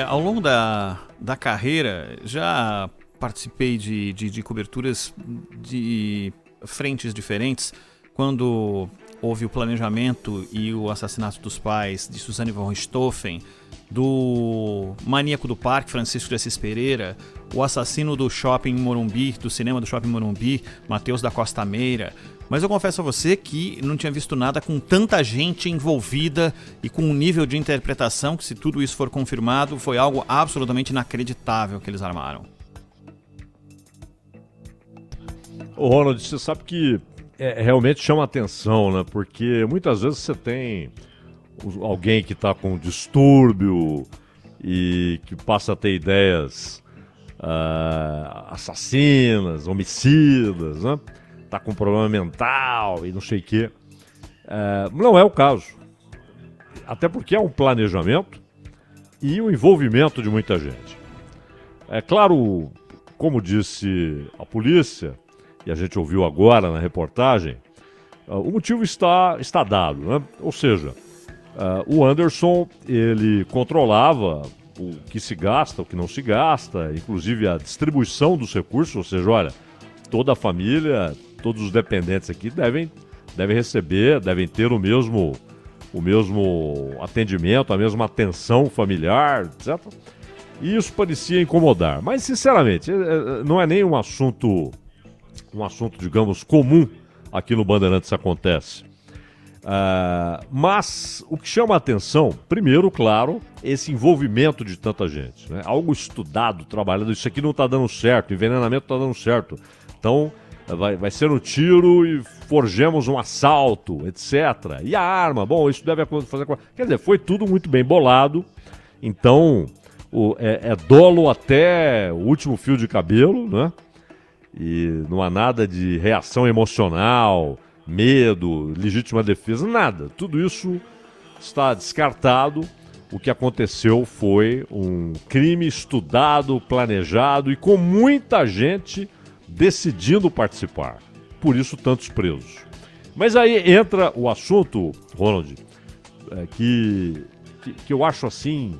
Ao longo da carreira, já participei de coberturas de frentes diferentes, quando houve o planejamento e o assassinato dos pais de Suzane von Richthofen, do maníaco do parque, Francisco de Assis Pereira, o assassino do shopping Morumbi, do cinema do shopping Morumbi, Matheus da Costa Meira. Mas eu confesso a você que não tinha visto nada com tanta gente envolvida e com um nível de interpretação que, se tudo isso for confirmado, foi algo absolutamente inacreditável que eles armaram. Ô Ronald, você sabe que realmente chama atenção, né? Porque muitas vezes você tem alguém que está com distúrbio e que passa a ter ideias assassinas, homicidas, né? Tá com problema mental e não sei o quê. Não é o caso. Até porque é um planejamento e um envolvimento de muita gente. É claro, como disse a polícia, e a gente ouviu agora na reportagem, o motivo está dado, né? Ou seja, o Anderson, ele controlava o que se gasta, o que não se gasta, inclusive a distribuição dos recursos, ou seja, olha, toda a família, todos os dependentes aqui devem receber, devem ter o mesmo atendimento, a mesma atenção familiar, etc. E isso parecia incomodar. Mas, sinceramente, não é nem um assunto, digamos, comum aqui no Bandeirantes acontece. Mas o que chama a atenção, primeiro, claro, esse envolvimento de tanta gente, né? Algo estudado, trabalhado, isso aqui não está dando certo, envenenamento está dando certo. Então, vai ser um tiro e forjemos um assalto, etc. E a arma, bom, isso deve fazer... Quer dizer, foi tudo muito bem bolado. Então, é dolo até o último fio de cabelo, né? E não há nada de reação emocional, medo, legítima defesa, nada. Tudo isso está descartado. O que aconteceu foi um crime estudado, planejado e com muita gente decidindo participar. Por isso, tantos presos. Mas aí entra o assunto, Ronald, que eu acho assim,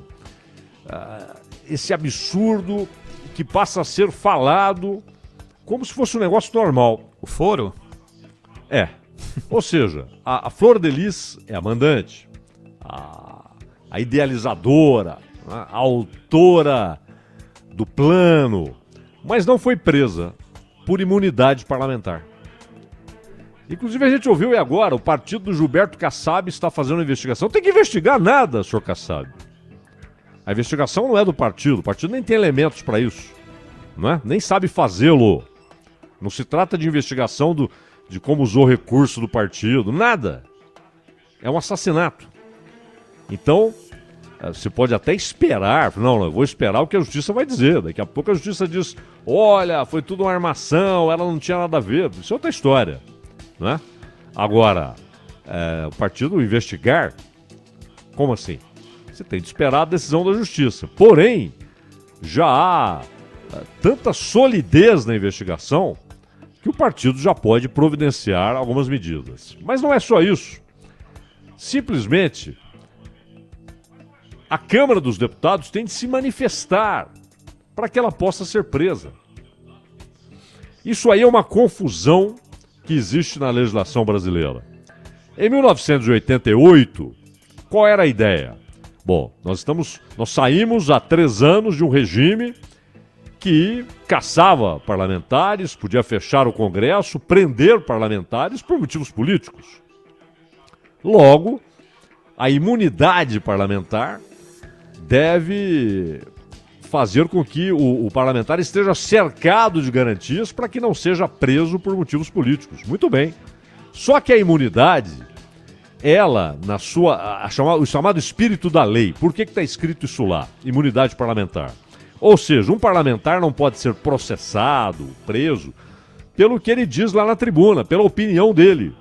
esse absurdo que passa a ser falado como se fosse um negócio normal. O foro? Ou seja, a Flor de Lis é a mandante, a idealizadora, a autora do plano, mas não foi presa por imunidade parlamentar. Inclusive a gente ouviu agora, o partido do Gilberto Kassab está fazendo uma investigação. Não tem que investigar nada, senhor Kassab. A investigação não é do partido, o partido nem tem elementos para isso, não é? Nem sabe fazê-lo. Não se trata de investigação de como usou recurso do partido, nada. É um assassinato. Então, você pode até esperar, não, eu vou esperar o que a justiça vai dizer. Daqui a pouco a justiça diz, olha, foi tudo uma armação, ela não tinha nada a ver. Isso é outra história, né? Agora, o partido investigar, como assim? Você tem de esperar a decisão da justiça. Porém, já há tanta solidez na investigação que o partido já pode providenciar algumas medidas. Mas não é só isso. Simplesmente, a Câmara dos Deputados tem de se manifestar para que ela possa ser presa. Isso aí é uma confusão que existe na legislação brasileira. Em 1988, qual era a ideia? Bom, nós saímos há 3 anos de um regime que caçava parlamentares, podia fechar o Congresso, prender parlamentares por motivos políticos. Logo, a imunidade parlamentar deve fazer com que o parlamentar esteja cercado de garantias para que não seja preso por motivos políticos. Muito bem. Só que a imunidade, ela, o chamado espírito da lei, por que está escrito isso lá? Imunidade parlamentar. Ou seja, um parlamentar não pode ser processado, preso, pelo que ele diz lá na tribuna, pela opinião dele.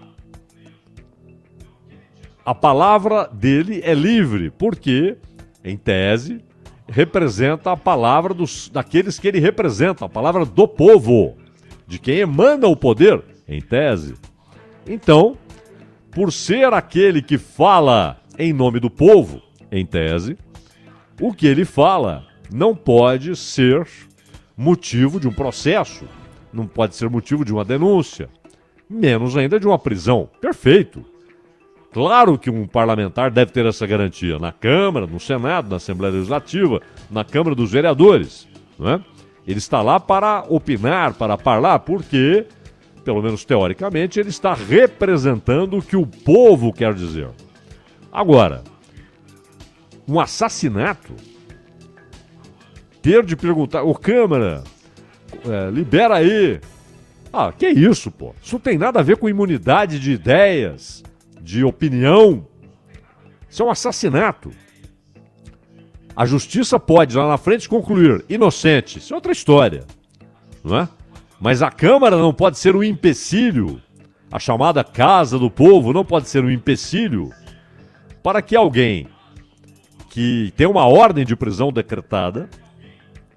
A palavra dele é livre, porque, em tese, representa a palavra daqueles que ele representa, a palavra do povo, de quem emana o poder, em tese. Então, por ser aquele que fala em nome do povo, em tese, o que ele fala não pode ser motivo de um processo, não pode ser motivo de uma denúncia, menos ainda de uma prisão. Perfeito. Claro que um parlamentar deve ter essa garantia na Câmara, no Senado, na Assembleia Legislativa, na Câmara dos Vereadores, não é? Ele está lá para opinar, para falar, porque, pelo menos teoricamente, ele está representando o que o povo quer dizer. Agora, um assassinato, ter de perguntar, ô Câmara, libera aí. Ah, que isso, pô? Isso não tem nada a ver com imunidade de ideias, de opinião. Isso é um assassinato. A justiça pode, lá na frente, concluir inocente. Isso é outra história, não é? Mas a Câmara não pode ser um empecilho. A chamada Casa do Povo não pode ser um empecilho para que alguém que tem uma ordem de prisão decretada,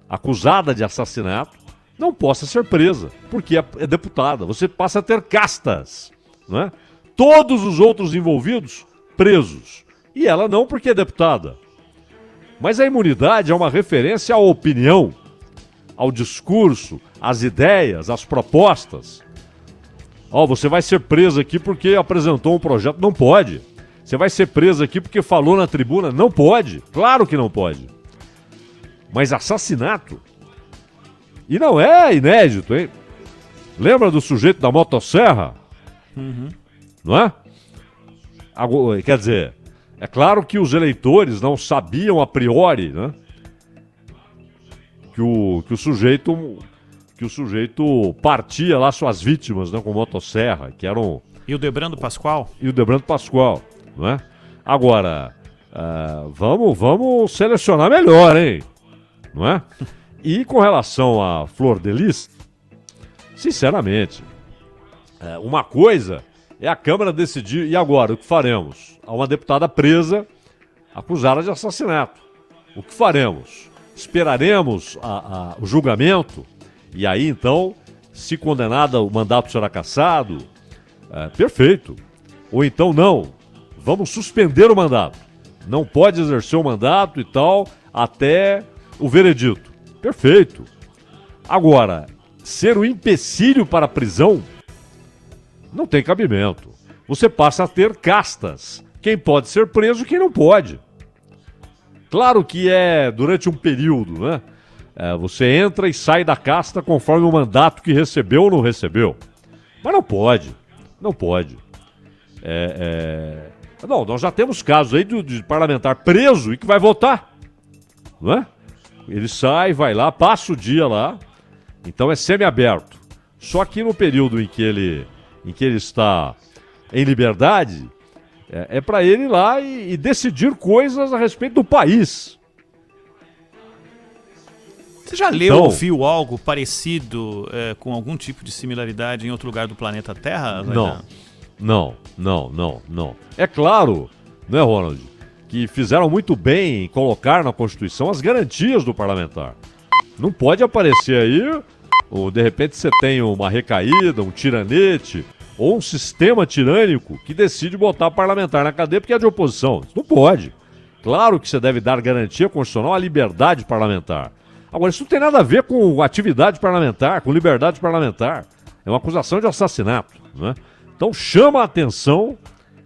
acusada de assassinato, não possa ser presa, porque é deputada. Você passa a ter castas, não é? Todos os outros envolvidos presos. E ela não, porque é deputada. Mas a imunidade é uma referência à opinião, ao discurso, às ideias, às propostas. Você vai ser preso aqui porque apresentou um projeto. Não pode. Você vai ser preso aqui porque falou na tribuna. Não pode. Claro que não pode. Mas assassinato? E não é inédito, hein? Lembra do sujeito da motosserra? Uhum. Não é? Quer dizer, é claro que os eleitores não sabiam a priori, né, que o sujeito partia lá suas vítimas, né, com motosserra, que eram... E o Debrando Pascoal? E o Debrando Pascoal, não é? Agora, vamos selecionar melhor, hein? Não é? E com relação à Flor de Lis, sinceramente, uma coisa é a Câmara decidir, e agora, o que faremos? Há uma deputada presa, acusada de assassinato. O que faremos? Esperaremos o julgamento, e aí então, se condenada, o mandato será cassado? Perfeito. Ou então não, vamos suspender o mandato. Não pode exercer o mandato e tal, até o veredito. Perfeito. Agora, ser um empecilho para a prisão não tem cabimento. Você passa a ter castas. Quem pode ser preso e quem não pode. Claro que é durante um período, né? Você entra e sai da casta conforme o mandato que recebeu ou não recebeu. Mas não pode. Não pode. Não, nós já temos casos aí de parlamentar preso e que vai votar. Não é? Ele sai, vai lá, passa o dia lá. Então é semiaberto. Só que no período em que ele está em liberdade, é para ele ir lá e decidir coisas a respeito do país. Você já leu ou viu algo parecido, com algum tipo de similaridade em outro lugar do planeta Terra? Não. É claro, né, Ronald, que fizeram muito bem em colocar na Constituição as garantias do parlamentar. Não pode aparecer aí, ou de repente você tem uma recaída, um tiranete, ou um sistema tirânico que decide botar parlamentar na cadeia porque é de oposição. Isso não pode. Claro que você deve dar garantia constitucional à liberdade parlamentar. Agora, isso não tem nada a ver com atividade parlamentar, com liberdade parlamentar. É uma acusação de assassinato, né? Então chama a atenção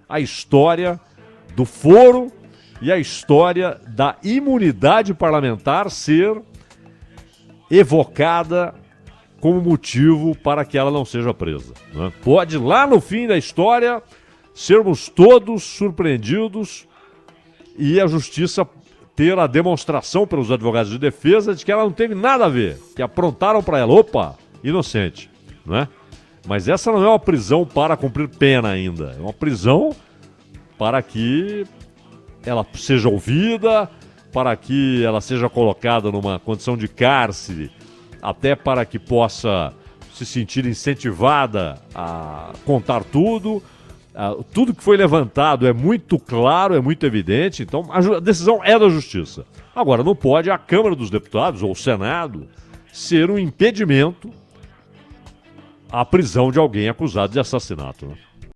a história do foro e a história da imunidade parlamentar ser evocada como motivo para que ela não seja presa, né? Pode, lá no fim da história, sermos todos surpreendidos e a justiça ter a demonstração pelos advogados de defesa de que ela não teve nada a ver, que aprontaram para ela, opa, inocente, né? Mas essa não é uma prisão para cumprir pena ainda, é uma prisão para que ela seja ouvida, para que ela seja colocada numa condição de cárcere, até para que possa se sentir incentivada a contar tudo. Tudo que foi levantado é muito claro, é muito evidente, então a decisão é da Justiça. Agora, não pode a Câmara dos Deputados ou o Senado ser um impedimento à prisão de alguém acusado de assassinato, né?